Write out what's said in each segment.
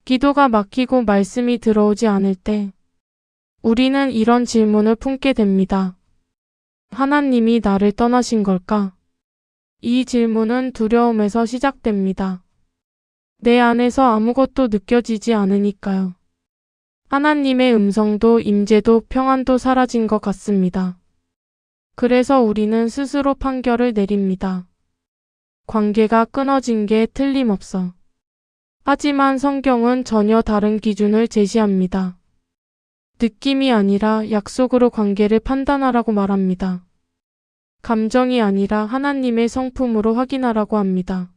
기도가 막히고 말씀이 들어오지 않을 때 우리는 이런 질문을 품게 됩니다. 하나님이 나를 떠나신 걸까? 이 질문은 두려움에서 시작됩니다. 내 안에서 아무것도 느껴지지 않으니까요. 하나님의 음성도 임재도 평안도 사라진 것 같습니다. 그래서 우리는 스스로 판결을 내립니다. 관계가 끊어진 게 틀림없어. 하지만 성경은 전혀 다른 기준을 제시합니다. 느낌이 아니라 약속으로 관계를 판단하라고 말합니다. 감정이 아니라 하나님의 성품으로 확인하라고 합니다.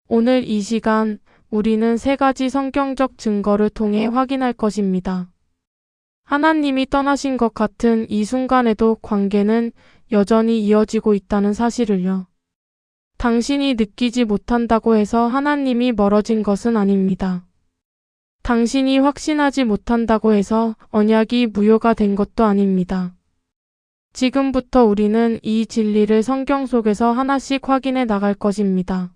오늘 이 시간 우리는 세 가지 성경적 증거를 통해 확인할 것입니다. 하나님이 떠나신 것 같은 이 순간에도 관계는 여전히 이어지고 있다는 사실을요. 당신이 느끼지 못한다고 해서 하나님이 멀어진 것은 아닙니다. 당신이 확신하지 못한다고 해서 언약이 무효가 된 것도 아닙니다. 지금부터 우리는 이 진리를 성경 속에서 하나씩 확인해 나갈 것입니다.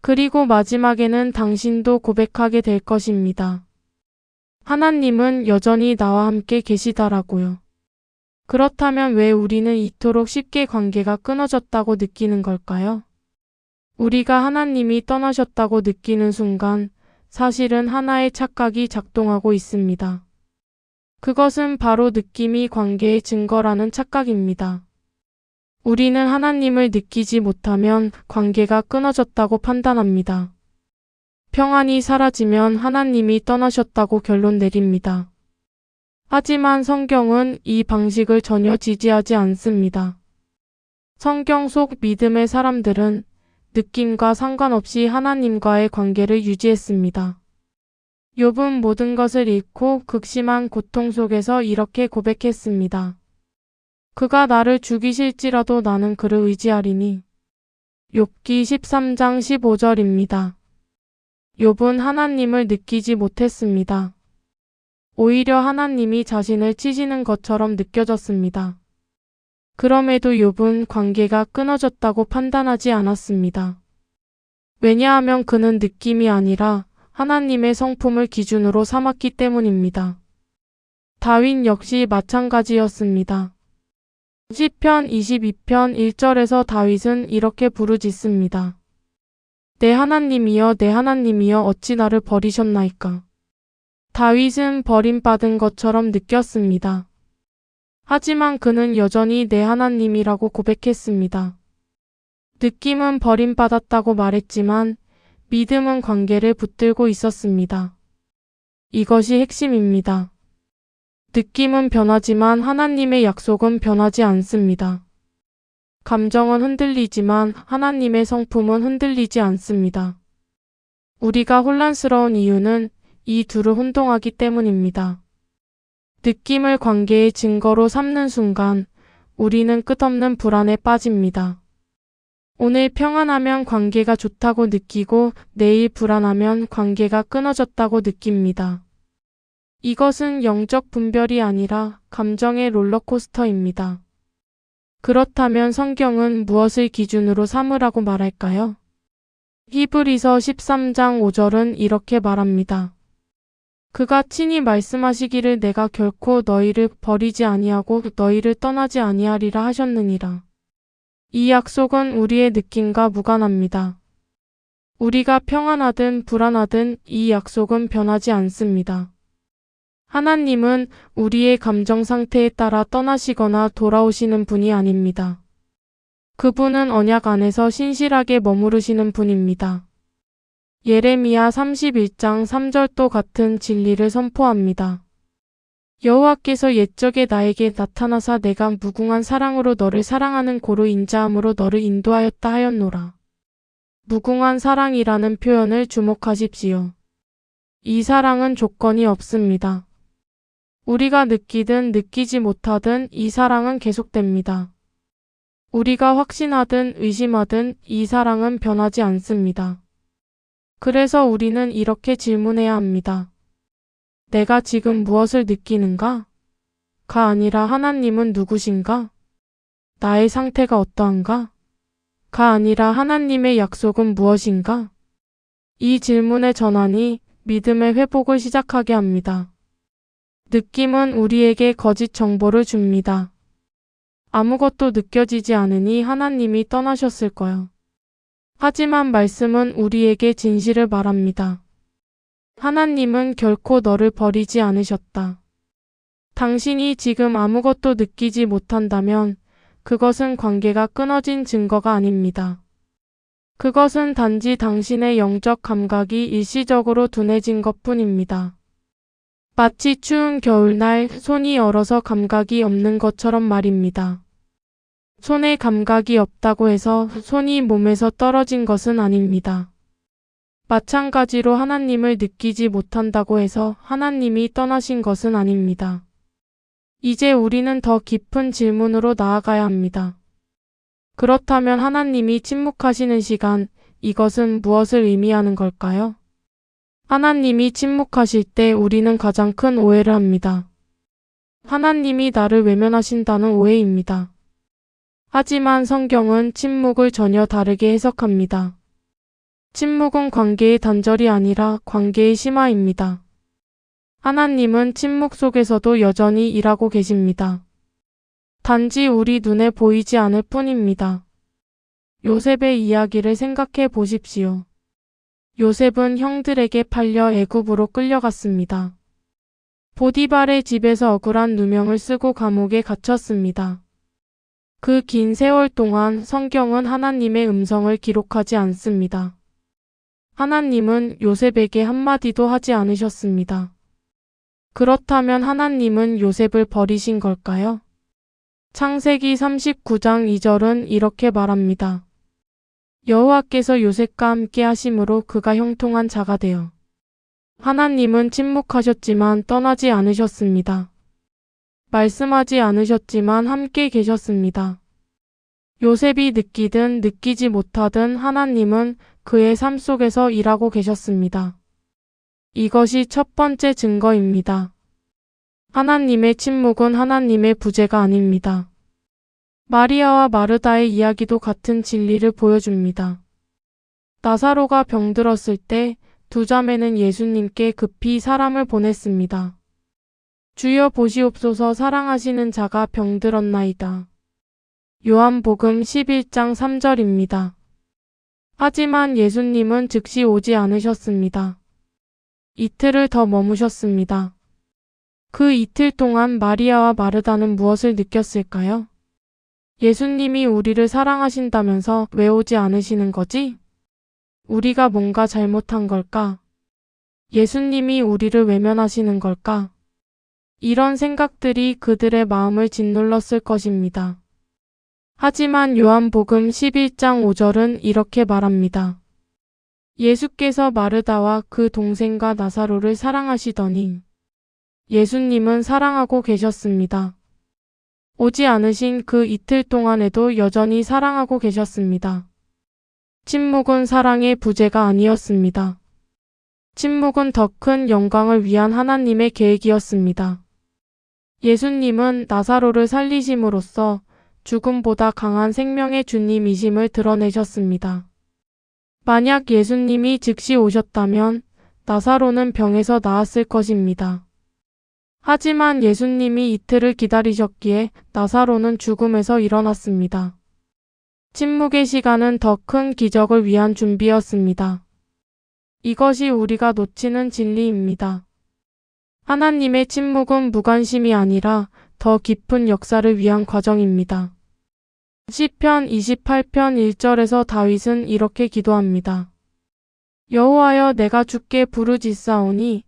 그리고 마지막에는 당신도 고백하게 될 것입니다. 하나님은 여전히 나와 함께 계시다라고요. 그렇다면 왜 우리는 이토록 쉽게 관계가 끊어졌다고 느끼는 걸까요? 우리가 하나님이 떠나셨다고 느끼는 순간 사실은 하나의 착각이 작동하고 있습니다. 그것은 바로 느낌이 관계의 증거라는 착각입니다. 우리는 하나님을 느끼지 못하면 관계가 끊어졌다고 판단합니다. 평안이 사라지면 하나님이 떠나셨다고 결론 내립니다. 하지만 성경은 이 방식을 전혀 지지하지 않습니다. 성경 속 믿음의 사람들은 느낌과 상관없이 하나님과의 관계를 유지했습니다. 욥은 모든 것을 잃고 극심한 고통 속에서 이렇게 고백했습니다. 그가 나를 죽이실지라도 나는 그를 의지하리니. 욥기 13장 15절입니다. 욥은 하나님을 느끼지 못했습니다. 오히려 하나님이 자신을 찢는 것처럼 느껴졌습니다. 그럼에도 욥은 관계가 끊어졌다고 판단하지 않았습니다. 왜냐하면 그는 느낌이 아니라 하나님의 성품을 기준으로 삼았기 때문입니다. 다윗 역시 마찬가지였습니다. 시편 22편 1절에서 다윗은 이렇게 부르짖습니다. 내 하나님이여 내 하나님이여 어찌 나를 버리셨나이까. 다윗은 버림받은 것처럼 느꼈습니다. 하지만 그는 여전히 내 하나님이라고 고백했습니다. 느낌은 버림받았다고 말했지만 믿음은 관계를 붙들고 있었습니다. 이것이 핵심입니다. 느낌은 변하지만 하나님의 약속은 변하지 않습니다. 감정은 흔들리지만 하나님의 성품은 흔들리지 않습니다. 우리가 혼란스러운 이유는 이 둘을 혼동하기 때문입니다. 느낌을 관계의 증거로 삼는 순간 우리는 끝없는 불안에 빠집니다. 오늘 평안하면 관계가 좋다고 느끼고 내일 불안하면 관계가 끊어졌다고 느낍니다. 이것은 영적 분별이 아니라 감정의 롤러코스터입니다. 그렇다면 성경은 무엇을 기준으로 삼으라고 말할까요? 히브리서 13장 5절은 이렇게 말합니다. 그가 친히 말씀하시기를 내가 결코 너희를 버리지 아니하고 너희를 떠나지 아니하리라 하셨느니라. 이 약속은 우리의 느낌과 무관합니다. 우리가 평안하든 불안하든 이 약속은 변하지 않습니다. 하나님은 우리의 감정 상태에 따라 떠나시거나 돌아오시는 분이 아닙니다. 그분은 언약 안에서 신실하게 머무르시는 분입니다. 예레미야 31장 3절도 같은 진리를 선포합니다. 여호와께서 옛적에 나에게 나타나사 내가 무궁한 사랑으로 너를 사랑하는 고로 인자함으로 너를 인도하였다 하였노라. 무궁한 사랑이라는 표현을 주목하십시오. 이 사랑은 조건이 없습니다. 우리가 느끼든 느끼지 못하든 이 사랑은 계속됩니다. 우리가 확신하든 의심하든 이 사랑은 변하지 않습니다. 그래서 우리는 이렇게 질문해야 합니다. 내가 지금 무엇을 느끼는가? 가 아니라 하나님은 누구신가? 나의 상태가 어떠한가? 가 아니라 하나님의 약속은 무엇인가? 이 질문의 전환이 믿음의 회복을 시작하게 합니다. 느낌은 우리에게 거짓 정보를 줍니다. 아무것도 느껴지지 않으니 하나님이 떠나셨을 거야. 하지만 말씀은 우리에게 진실을 말합니다. 하나님은 결코 너를 버리지 않으셨다. 당신이 지금 아무것도 느끼지 못한다면 그것은 관계가 끊어진 증거가 아닙니다. 그것은 단지 당신의 영적 감각이 일시적으로 둔해진 것뿐입니다. 마치 추운 겨울날 손이 얼어서 감각이 없는 것처럼 말입니다. 손에 감각이 없다고 해서 손이 몸에서 떨어진 것은 아닙니다. 마찬가지로 하나님을 느끼지 못한다고 해서 하나님이 떠나신 것은 아닙니다. 이제 우리는 더 깊은 질문으로 나아가야 합니다. 그렇다면 하나님이 침묵하시는 시간, 이것은 무엇을 의미하는 걸까요? 하나님이 침묵하실 때 우리는 가장 큰 오해를 합니다. 하나님이 나를 외면하신다는 오해입니다. 하지만 성경은 침묵을 전혀 다르게 해석합니다. 침묵은 관계의 단절이 아니라 관계의 심화입니다. 하나님은 침묵 속에서도 여전히 일하고 계십니다. 단지 우리 눈에 보이지 않을 뿐입니다. 요셉의 이야기를 생각해 보십시오. 요셉은 형들에게 팔려 애굽으로 끌려갔습니다. 보디발의 집에서 억울한 누명을 쓰고 감옥에 갇혔습니다. 그 긴 세월 동안 성경은 하나님의 음성을 기록하지 않습니다. 하나님은 요셉에게 한마디도 하지 않으셨습니다. 그렇다면 하나님은 요셉을 버리신 걸까요? 창세기 39장 2절은 이렇게 말합니다. 여호와께서 요셉과 함께 하심으로 그가 형통한 자가 되어. 하나님은 침묵하셨지만 떠나지 않으셨습니다. 말씀하지 않으셨지만 함께 계셨습니다. 요셉이 느끼든 느끼지 못하든 하나님은 그의 삶 속에서 일하고 계셨습니다. 이것이 첫 번째 증거입니다. 하나님의 침묵은 하나님의 부재가 아닙니다. 마리아와 마르다의 이야기도 같은 진리를 보여줍니다. 나사로가 병들었을 때 두 자매는 예수님께 급히 사람을 보냈습니다. 주여 보시옵소서, 사랑하시는 자가 병들었나이다. 요한복음 11장 3절입니다. 하지만 예수님은 즉시 오지 않으셨습니다. 이틀을 더 머무셨습니다. 그 이틀 동안 마리아와 마르다는 무엇을 느꼈을까요? 예수님이 우리를 사랑하신다면서 왜 오지 않으시는 거지? 우리가 뭔가 잘못한 걸까? 예수님이 우리를 외면하시는 걸까? 이런 생각들이 그들의 마음을 짓눌렀을 것입니다. 하지만 요한복음 11장 5절은 이렇게 말합니다. 예수께서 마르다와 그 동생과 나사로를 사랑하시더니 예수님은 사랑하고 계셨습니다. 오지 않으신 그 이틀 동안에도 여전히 사랑하고 계셨습니다. 침묵은 사랑의 부재가 아니었습니다. 침묵은 더 큰 영광을 위한 하나님의 계획이었습니다. 예수님은 나사로를 살리심으로써 죽음보다 강한 생명의 주님이심을 드러내셨습니다. 만약 예수님이 즉시 오셨다면 나사로는 병에서 나았을 것입니다. 하지만 예수님이 이틀을 기다리셨기에 나사로는 죽음에서 일어났습니다. 침묵의 시간은 더 큰 기적을 위한 준비였습니다. 이것이 우리가 놓치는 진리입니다. 하나님의 침묵은 무관심이 아니라 더 깊은 역사를 위한 과정입니다. 시편 28편 1절에서 다윗은 이렇게 기도합니다. 여호와여, 내가 주께 부르짖사오니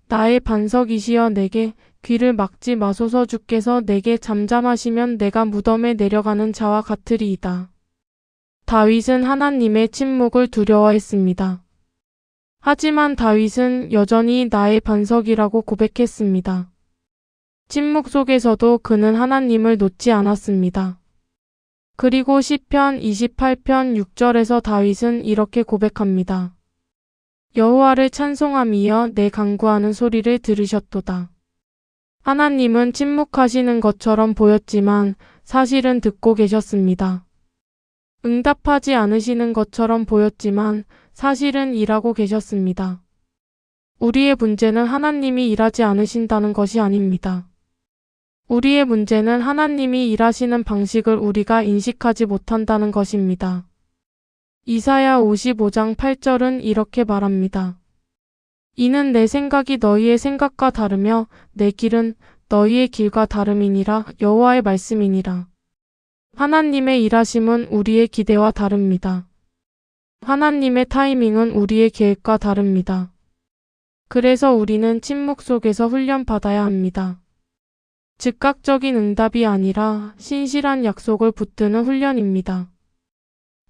나의 반석이시여 내게 귀를 막지 마소서. 주께서 내게 잠잠하시면 내가 무덤에 내려가는 자와 같으리이다. 다윗은 하나님의 침묵을 두려워했습니다. 하지만 다윗은 여전히 나의 반석이라고 고백했습니다. 침묵 속에서도 그는 하나님을 놓지 않았습니다. 그리고 시편 28편 6절에서 다윗은 이렇게 고백합니다. 여호와를 찬송함이여 내 간구하는 소리를 들으셨도다. 하나님은 침묵하시는 것처럼 보였지만 사실은 듣고 계셨습니다. 응답하지 않으시는 것처럼 보였지만 사실은 일하고 계셨습니다. 우리의 문제는 하나님이 일하지 않으신다는 것이 아닙니다. 우리의 문제는 하나님이 일하시는 방식을 우리가 인식하지 못한다는 것입니다. 이사야 55장 8절은 이렇게 말합니다. 이는 내 생각이 너희의 생각과 다르며 내 길은 너희의 길과 다름이니라. 여호와의 말씀이니라. 하나님의 일하심은 우리의 기대와 다릅니다. 하나님의 타이밍은 우리의 계획과 다릅니다. 그래서 우리는 침묵 속에서 훈련받아야 합니다. 즉각적인 응답이 아니라 신실한 약속을 붙드는 훈련입니다.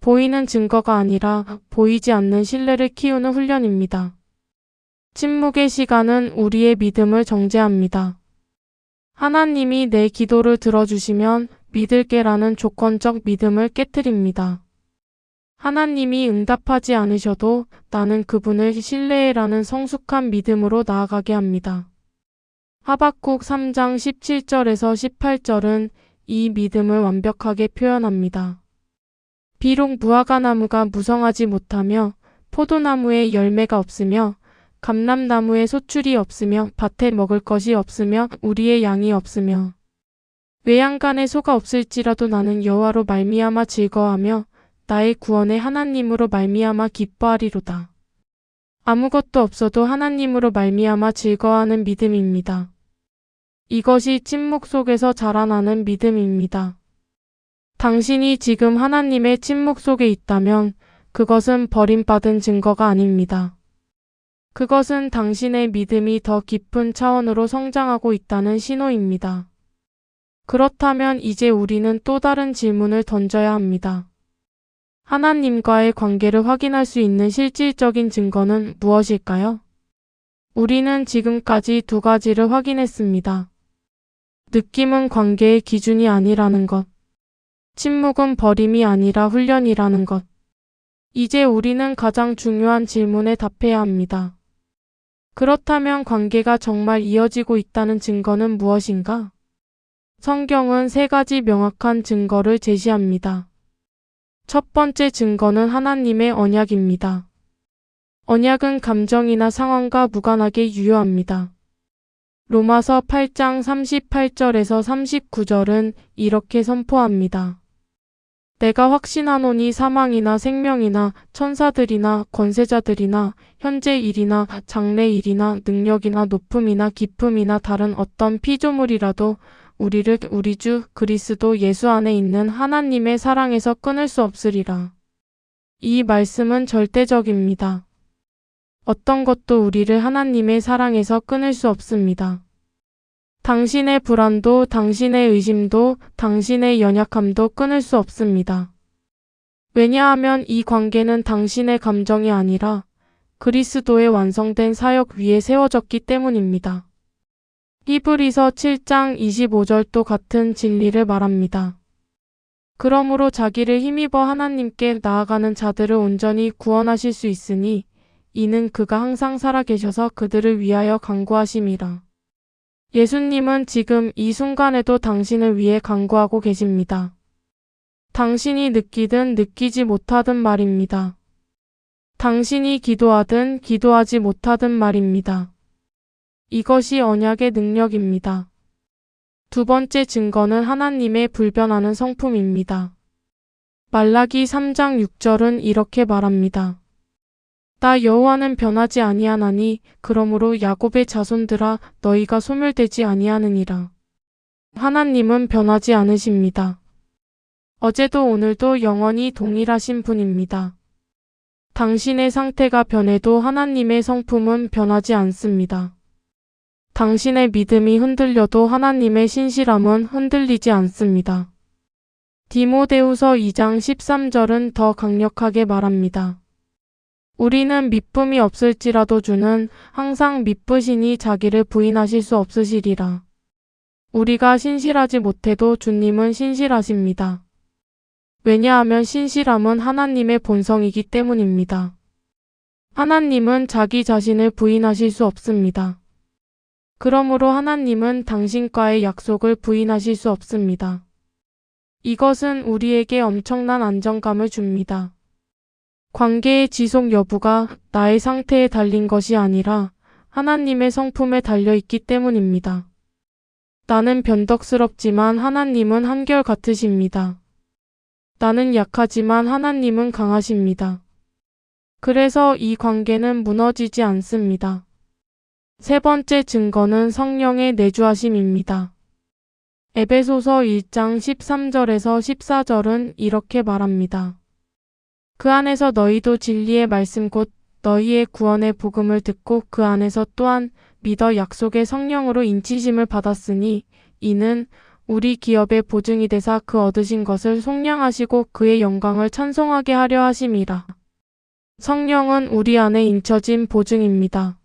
보이는 증거가 아니라 보이지 않는 신뢰를 키우는 훈련입니다. 침묵의 시간은 우리의 믿음을 정죄합니다. 하나님이 내 기도를 들어주시면 믿을게라는 조건적 믿음을 깨트립니다. 하나님이 응답하지 않으셔도 나는 그분을 신뢰해라는 성숙한 믿음으로 나아가게 합니다. 하박국 3장 17절에서 18절은 이 믿음을 완벽하게 표현합니다. 비록 무화과나무가 무성하지 못하며 포도나무에 열매가 없으며 감람나무에 소출이 없으며 밭에 먹을 것이 없으며 우리의 양이 없으며 외양간에 소가 없을지라도 나는 여호와로 말미암아 즐거워하며 나의 구원의 하나님으로 말미암아 기뻐하리로다. 아무것도 없어도 하나님으로 말미암아 즐거워하는 믿음입니다. 이것이 침묵 속에서 자라나는 믿음입니다. 당신이 지금 하나님의 침묵 속에 있다면 그것은 버림받은 증거가 아닙니다. 그것은 당신의 믿음이 더 깊은 차원으로 성장하고 있다는 신호입니다. 그렇다면 이제 우리는 또 다른 질문을 던져야 합니다. 하나님과의 관계를 확인할 수 있는 실질적인 증거는 무엇일까요? 우리는 지금까지 두 가지를 확인했습니다. 느낌은 관계의 기준이 아니라는 것. 침묵은 버림이 아니라 훈련이라는 것. 이제 우리는 가장 중요한 질문에 답해야 합니다. 그렇다면 관계가 정말 이어지고 있다는 증거는 무엇인가? 성경은 세 가지 명확한 증거를 제시합니다. 첫 번째 증거는 하나님의 언약입니다. 언약은 감정이나 상황과 무관하게 유효합니다. 로마서 8장 38절에서 39절은 이렇게 선포합니다. 내가 확신하노니 사망이나 생명이나 천사들이나 권세자들이나 현재 일이나 장래 일이나 능력이나 높음이나 깊음이나 다른 어떤 피조물이라도 우리를 우리 주 그리스도 예수 안에 있는 하나님의 사랑에서 끊을 수 없으리라. 이 말씀은 절대적입니다. 어떤 것도 우리를 하나님의 사랑에서 끊을 수 없습니다. 당신의 불안도, 당신의 의심도, 당신의 연약함도 끊을 수 없습니다. 왜냐하면 이 관계는 당신의 감정이 아니라 그리스도의 완성된 사역 위에 세워졌기 때문입니다. 히브리서 7장 25절도 같은 진리를 말합니다. 그러므로 자기를 힘입어 하나님께 나아가는 자들을 온전히 구원하실 수 있으니 이는 그가 항상 살아계셔서 그들을 위하여 간구하심이라. 예수님은 지금 이 순간에도 당신을 위해 간구하고 계십니다. 당신이 느끼든 느끼지 못하든 말입니다. 당신이 기도하든 기도하지 못하든 말입니다. 이것이 언약의 능력입니다. 두 번째 증거는 하나님의 불변하는 성품입니다. 말라기 3장 6절은 이렇게 말합니다. 나 여호와는 변하지 아니하나니 그러므로 야곱의 자손들아 너희가 소멸되지 아니하느니라. 하나님은 변하지 않으십니다. 어제도 오늘도 영원히 동일하신 분입니다. 당신의 상태가 변해도 하나님의 성품은 변하지 않습니다. 당신의 믿음이 흔들려도 하나님의 신실함은 흔들리지 않습니다. 디모데후서 2장 13절은 더 강력하게 말합니다. 우리는 미쁨이 없을지라도 주는 항상 미쁘시니 자기를 부인하실 수 없으시리라. 우리가 신실하지 못해도 주님은 신실하십니다. 왜냐하면 신실함은 하나님의 본성이기 때문입니다. 하나님은 자기 자신을 부인하실 수 없습니다. 그러므로 하나님은 당신과의 약속을 부인하실 수 없습니다. 이것은 우리에게 엄청난 안정감을 줍니다. 관계의 지속 여부가 나의 상태에 달린 것이 아니라 하나님의 성품에 달려있기 때문입니다. 나는 변덕스럽지만 하나님은 한결같으십니다. 나는 약하지만 하나님은 강하십니다. 그래서 이 관계는 무너지지 않습니다. 세 번째 증거는 성령의 내주하심입니다. 에베소서 1장 13절에서 14절은 이렇게 말합니다. 그 안에서 너희도 진리의 말씀 곧 너희의 구원의 복음을 듣고 그 안에서 또한 믿어 약속의 성령으로 인치심을 받았으니 이는 우리 기업의 보증이 되사 그 얻으신 것을 속량하시고 그의 영광을 찬송하게 하려 하심이라. 성령은 우리 안에 인쳐진 보증입니다.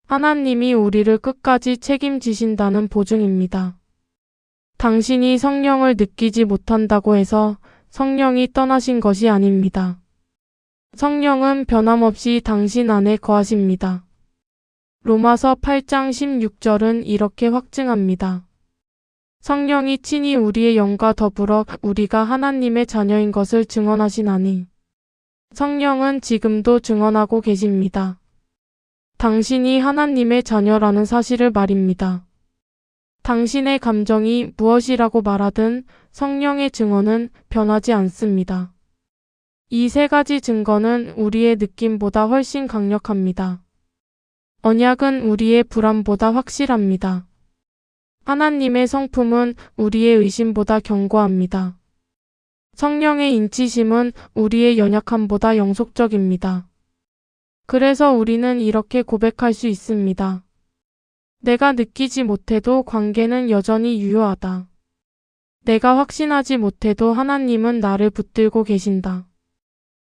하나님이 우리를 끝까지 책임지신다는 보증입니다. 당신이 성령을 느끼지 못한다고 해서 성령이 떠나신 것이 아닙니다. 성령은 변함없이 당신 안에 거하십니다. 로마서 8장 16절은 이렇게 확증합니다. 성령이 친히 우리의 영과 더불어 우리가 하나님의 자녀인 것을 증언하시나니 성령은 지금도 증언하고 계십니다. 당신이 하나님의 자녀라는 사실을 말입니다. 당신의 감정이 무엇이라고 말하든 성령의 증언은 변하지 않습니다. 이 세 가지 증거는 우리의 느낌보다 훨씬 강력합니다. 언약은 우리의 불안보다 확실합니다. 하나님의 성품은 우리의 의심보다 견고합니다. 성령의 인치심은 우리의 연약함보다 영속적입니다. 그래서 우리는 이렇게 고백할 수 있습니다. 내가 느끼지 못해도 관계는 여전히 유효하다. 내가 확신하지 못해도 하나님은 나를 붙들고 계신다.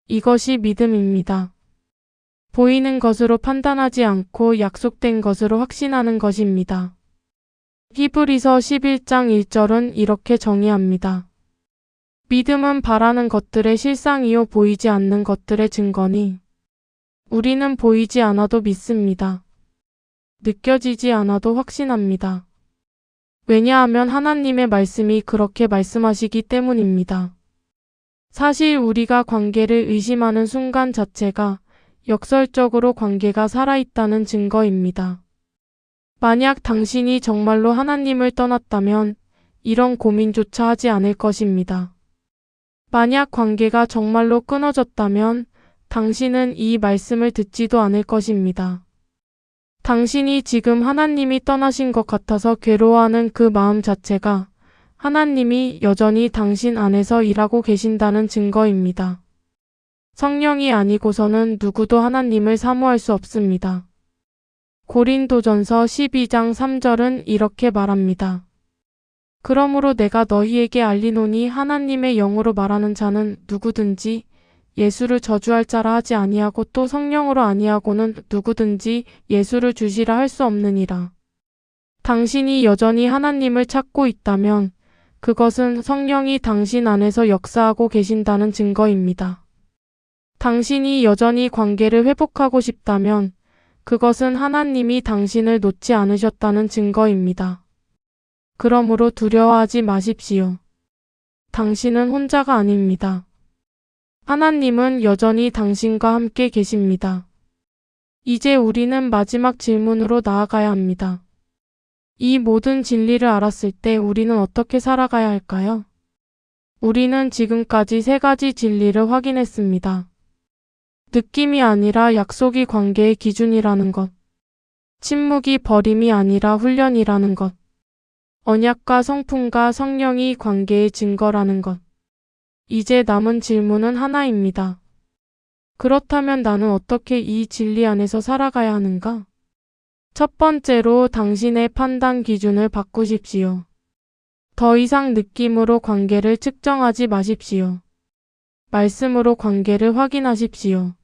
이것이 믿음입니다. 보이는 것으로 판단하지 않고 약속된 것으로 확신하는 것입니다. 히브리서 11장 1절은 이렇게 정의합니다. 믿음은 바라는 것들의 실상이요 보이지 않는 것들의 증거니 우리는 보이지 않아도 믿습니다. 느껴지지 않아도 확신합니다. 왜냐하면 하나님의 말씀이 그렇게 말씀하시기 때문입니다. 사실 우리가 관계를 의심하는 순간 자체가 역설적으로 관계가 살아있다는 증거입니다. 만약 당신이 정말로 하나님을 떠났다면 이런 고민조차 하지 않을 것입니다. 만약 관계가 정말로 끊어졌다면 당신은 이 말씀을 듣지도 않을 것입니다. 당신이 지금 하나님이 떠나신 것 같아서 괴로워하는 그 마음 자체가 하나님이 여전히 당신 안에서 일하고 계신다는 증거입니다. 성령이 아니고서는 누구도 하나님을 사모할 수 없습니다. 고린도전서 12장 3절은 이렇게 말합니다. 그러므로 내가 너희에게 알리노니 하나님의 영으로 말하는 자는 누구든지 예수를 저주할 자라 하지 아니하고 또 성령으로 아니하고는 누구든지 예수를 주시라 할 수 없느니라. 당신이 여전히 하나님을 찾고 있다면 그것은 성령이 당신 안에서 역사하고 계신다는 증거입니다. 당신이 여전히 관계를 회복하고 싶다면 그것은 하나님이 당신을 놓지 않으셨다는 증거입니다. 그러므로 두려워하지 마십시오. 당신은 혼자가 아닙니다. 하나님은 여전히 당신과 함께 계십니다. 이제 우리는 마지막 질문으로 나아가야 합니다. 이 모든 진리를 알았을 때 우리는 어떻게 살아가야 할까요? 우리는 지금까지 세 가지 진리를 확인했습니다. 느낌이 아니라 약속이 관계의 기준이라는 것. 침묵이 버림이 아니라 훈련이라는 것. 언약과 성품과 성령이 관계의 증거라는 것. 이제 남은 질문은 하나입니다. 그렇다면 나는 어떻게 이 진리 안에서 살아가야 하는가? 첫 번째로 당신의 판단 기준을 바꾸십시오. 더 이상 느낌으로 관계를 측정하지 마십시오. 말씀으로 관계를 확인하십시오.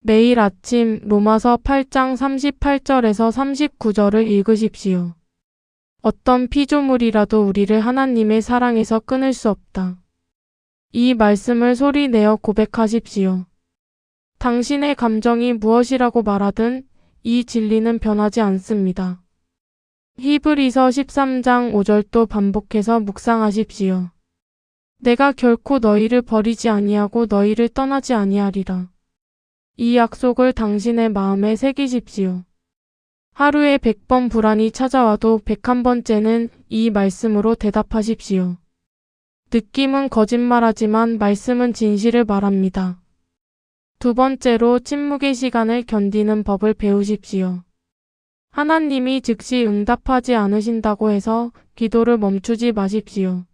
매일 아침 로마서 8장 38절에서 39절을 읽으십시오. 어떤 피조물이라도 우리를 하나님의 사랑에서 끊을 수 없다. 이 말씀을 소리내어 고백하십시오. 당신의 감정이 무엇이라고 말하든 이 진리는 변하지 않습니다. 히브리서 13장 5절도 반복해서 묵상하십시오. 내가 결코 너희를 버리지 아니하고 너희를 떠나지 아니하리라. 이 약속을 당신의 마음에 새기십시오. 하루에 100번 불안이 찾아와도 101번째는 이 말씀으로 대답하십시오. 느낌은 거짓말하지만 말씀은 진실을 말합니다. 두 번째로 침묵의 시간을 견디는 법을 배우십시오. 하나님이 즉시 응답하지 않으신다고 해서 기도를 멈추지 마십시오.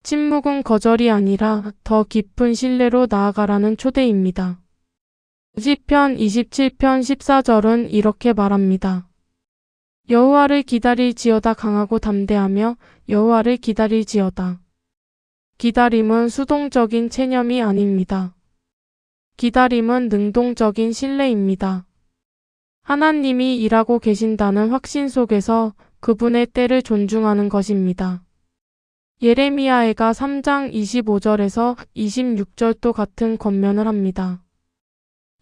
침묵은 거절이 아니라 더 깊은 신뢰로 나아가라는 초대입니다. 시편 27편 14절은 이렇게 말합니다. 여호와를 기다릴지어다 강하고 담대하며 여호와를 기다릴지어다. 기다림은 수동적인 체념이 아닙니다. 기다림은 능동적인 신뢰입니다. 하나님이 일하고 계신다는 확신 속에서 그분의 때를 존중하는 것입니다. 예레미야애가 3장 25절에서 26절도 같은 권면을 합니다.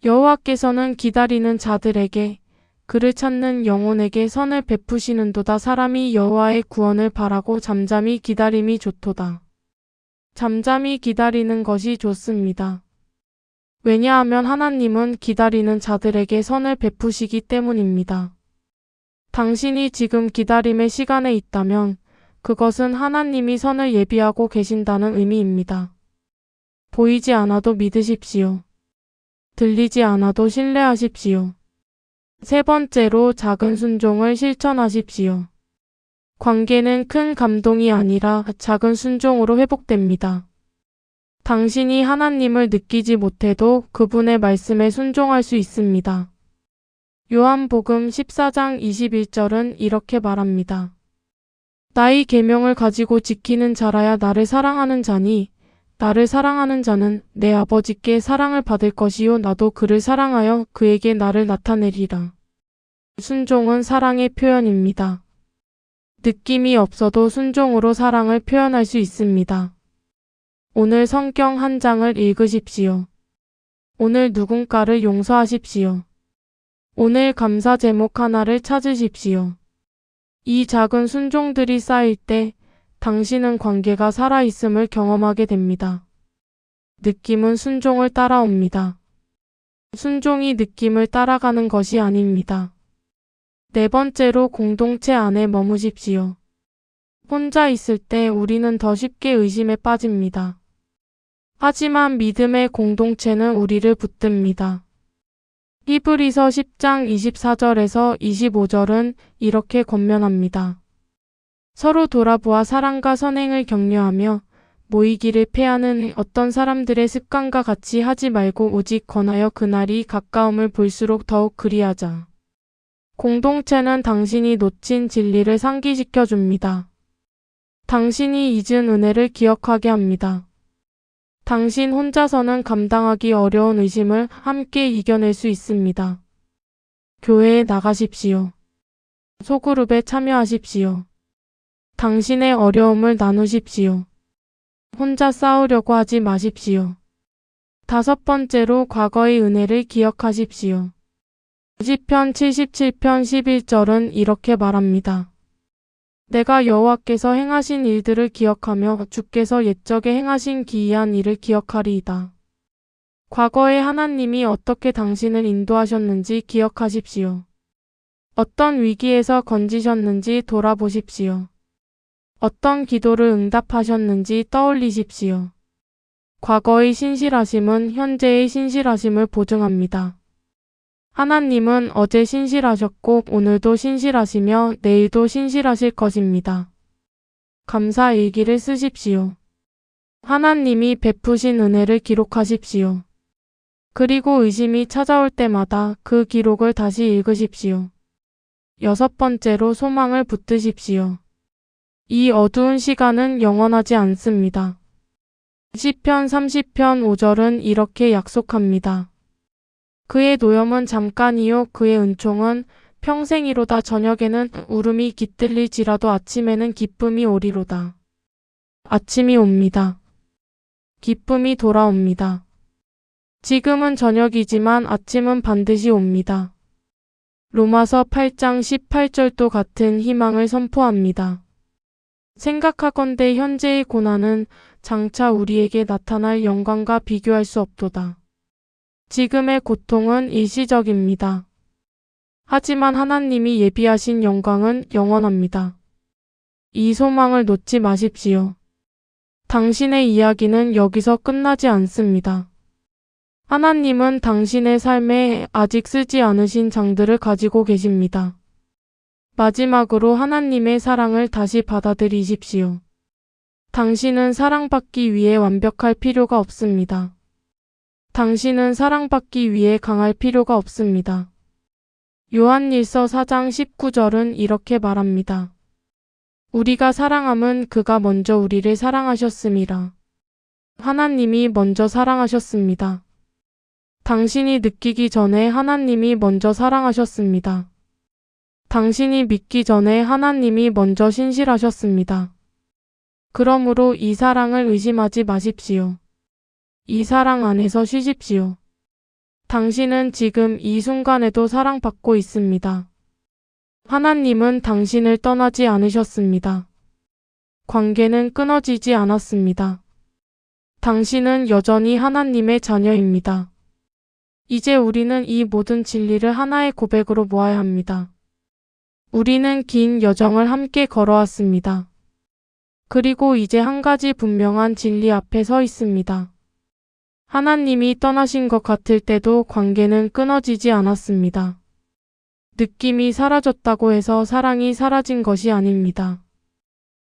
여호와께서는 기다리는 자들에게 그를 찾는 영혼에게 선을 베푸시는도다. 사람이 여호와의 구원을 바라고 잠잠히 기다림이 좋도다. 잠잠히 기다리는 것이 좋습니다. 왜냐하면 하나님은 기다리는 자들에게 선을 베푸시기 때문입니다. 당신이 지금 기다림의 시간에 있다면 그것은 하나님이 선을 예비하고 계신다는 의미입니다. 보이지 않아도 믿으십시오. 들리지 않아도 신뢰하십시오. 세 번째로 작은 순종을 실천하십시오. 관계는 큰 감동이 아니라 작은 순종으로 회복됩니다. 당신이 하나님을 느끼지 못해도 그분의 말씀에 순종할 수 있습니다. 요한복음 14장 21절은 이렇게 말합니다. 나의 계명을 가지고 지키는 자라야 나를 사랑하는 자니 나를 사랑하는 자는 내 아버지께 사랑을 받을 것이요 나도 그를 사랑하여 그에게 나를 나타내리라. 순종은 사랑의 표현입니다. 느낌이 없어도 순종으로 사랑을 표현할 수 있습니다. 오늘 성경 한 장을 읽으십시오. 오늘 누군가를 용서하십시오. 오늘 감사 제목 하나를 찾으십시오. 이 작은 순종들이 쌓일 때 당신은 관계가 살아있음을 경험하게 됩니다. 느낌은 순종을 따라옵니다. 순종이 느낌을 따라가는 것이 아닙니다. 네 번째로 공동체 안에 머무십시오. 혼자 있을 때 우리는 더 쉽게 의심에 빠집니다. 하지만 믿음의 공동체는 우리를 붙듭니다. 히브리서 10장 24절에서 25절은 이렇게 권면합니다. 서로 돌아보아 사랑과 선행을 격려하며 모이기를 패하는 어떤 사람들의 습관과 같이 하지 말고 오직 권하여 그날이 가까움을 볼수록 더욱 그리하자. 공동체는 당신이 놓친 진리를 상기시켜 줍니다. 당신이 잊은 은혜를 기억하게 합니다. 당신 혼자서는 감당하기 어려운 의심을 함께 이겨낼 수 있습니다. 교회에 나가십시오. 소그룹에 참여하십시오. 당신의 어려움을 나누십시오. 혼자 싸우려고 하지 마십시오. 다섯 번째로 과거의 은혜를 기억하십시오. 시편 77편 11절은 이렇게 말합니다. 내가 여호와께서 행하신 일들을 기억하며 주께서 옛적에 행하신 기이한 일을 기억하리이다. 과거에 하나님이 어떻게 당신을 인도하셨는지 기억하십시오. 어떤 위기에서 건지셨는지 돌아보십시오. 어떤 기도를 응답하셨는지 떠올리십시오. 과거의 신실하심은 현재의 신실하심을 보증합니다. 하나님은 어제 신실하셨고 오늘도 신실하시며 내일도 신실하실 것입니다. 감사 일기를 쓰십시오. 하나님이 베푸신 은혜를 기록하십시오. 그리고 의심이 찾아올 때마다 그 기록을 다시 읽으십시오. 여섯 번째로 소망을 붙드십시오. 이 어두운 시간은 영원하지 않습니다. 시편 30편 5절은 이렇게 약속합니다. 그의 노염은 잠깐이요 그의 은총은 평생이로다. 저녁에는 울음이 깃들릴지라도 아침에는 기쁨이 오리로다. 아침이 옵니다. 기쁨이 돌아옵니다. 지금은 저녁이지만 아침은 반드시 옵니다. 로마서 8장 18절도 같은 희망을 선포합니다. 생각하건대 현재의 고난은 장차 우리에게 나타날 영광과 비교할 수 없도다. 지금의 고통은 일시적입니다. 하지만 하나님이 예비하신 영광은 영원합니다. 이 소망을 놓지 마십시오. 당신의 이야기는 여기서 끝나지 않습니다. 하나님은 당신의 삶에 아직 쓰지 않으신 장들을 가지고 계십니다. 마지막으로 하나님의 사랑을 다시 받아들이십시오. 당신은 사랑받기 위해 완벽할 필요가 없습니다. 당신은 사랑받기 위해 강할 필요가 없습니다. 요한일서 4장 19절은 이렇게 말합니다. 우리가 사랑함은 그가 먼저 우리를 사랑하셨음이라. 하나님이 먼저 사랑하셨습니다. 당신이 느끼기 전에 하나님이 먼저 사랑하셨습니다. 당신이 믿기 전에 하나님이 먼저 신실하셨습니다. 그러므로 이 사랑을 의심하지 마십시오. 이 사랑 안에서 쉬십시오. 당신은 지금 이 순간에도 사랑받고 있습니다. 하나님은 당신을 떠나지 않으셨습니다. 관계는 끊어지지 않았습니다. 당신은 여전히 하나님의 자녀입니다. 이제 우리는 이 모든 진리를 하나의 고백으로 모아야 합니다. 우리는 긴 여정을 함께 걸어왔습니다. 그리고 이제 한 가지 분명한 진리 앞에 서 있습니다. 하나님이 떠나신 것 같을 때도 관계는 끊어지지 않았습니다. 느낌이 사라졌다고 해서 사랑이 사라진 것이 아닙니다.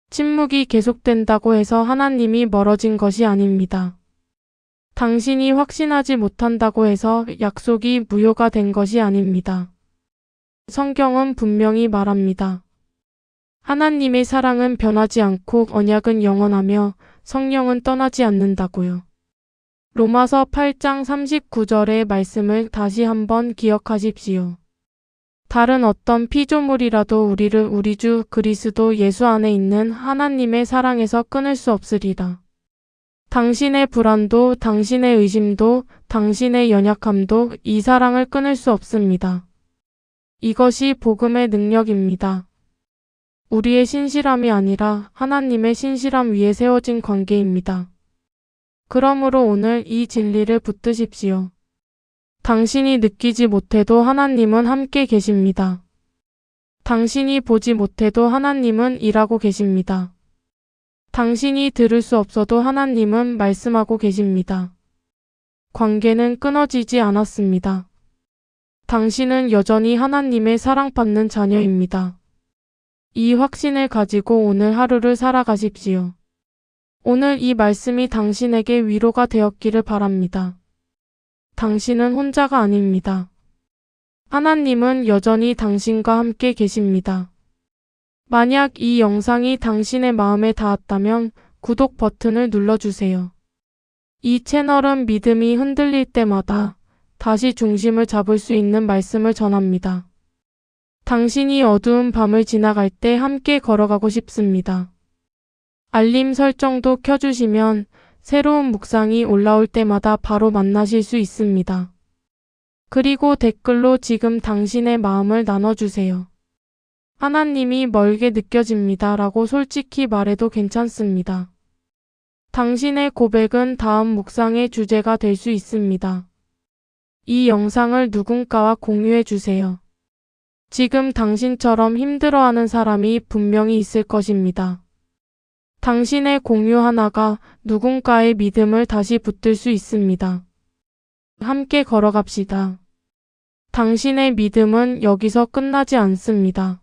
침묵이 계속된다고 해서 하나님이 멀어진 것이 아닙니다. 당신이 확신하지 못한다고 해서 약속이 무효가 된 것이 아닙니다. 성경은 분명히 말합니다. 하나님의 사랑은 변하지 않고 언약은 영원하며 성령은 떠나지 않는다고요. 로마서 8장 39절의 말씀을 다시 한번 기억하십시오. 다른 어떤 피조물이라도 우리를 우리 주 그리스도 예수 안에 있는 하나님의 사랑에서 끊을 수 없으리라. 당신의 불안도, 당신의 의심도, 당신의 연약함도 이 사랑을 끊을 수 없습니다. 이것이 복음의 능력입니다. 우리의 신실함이 아니라 하나님의 신실함 위에 세워진 관계입니다. 그러므로 오늘 이 진리를 붙드십시오. 당신이 느끼지 못해도 하나님은 함께 계십니다. 당신이 보지 못해도 하나님은 일하고 계십니다. 당신이 들을 수 없어도 하나님은 말씀하고 계십니다. 관계는 끊어지지 않았습니다. 당신은 여전히 하나님의 사랑받는 자녀입니다. 이 확신을 가지고 오늘 하루를 살아가십시오. 오늘 이 말씀이 당신에게 위로가 되었기를 바랍니다. 당신은 혼자가 아닙니다. 하나님은 여전히 당신과 함께 계십니다. 만약 이 영상이 당신의 마음에 닿았다면 구독 버튼을 눌러주세요. 이 채널은 믿음이 흔들릴 때마다 다시 중심을 잡을 수 있는 말씀을 전합니다. 당신이 어두운 밤을 지나갈 때 함께 걸어가고 싶습니다. 알림 설정도 켜주시면 새로운 묵상이 올라올 때마다 바로 만나실 수 있습니다. 그리고 댓글로 지금 당신의 마음을 나눠주세요. 하나님이 멀게 느껴집니다 라고 솔직히 말해도 괜찮습니다. 당신의 고백은 다음 묵상의 주제가 될 수 있습니다. 이 영상을 누군가와 공유해 주세요. 지금 당신처럼 힘들어하는 사람이 분명히 있을 것입니다. 당신의 공유 하나가 누군가의 믿음을 다시 붙들 수 있습니다. 함께 걸어갑시다. 당신의 믿음은 여기서 끝나지 않습니다.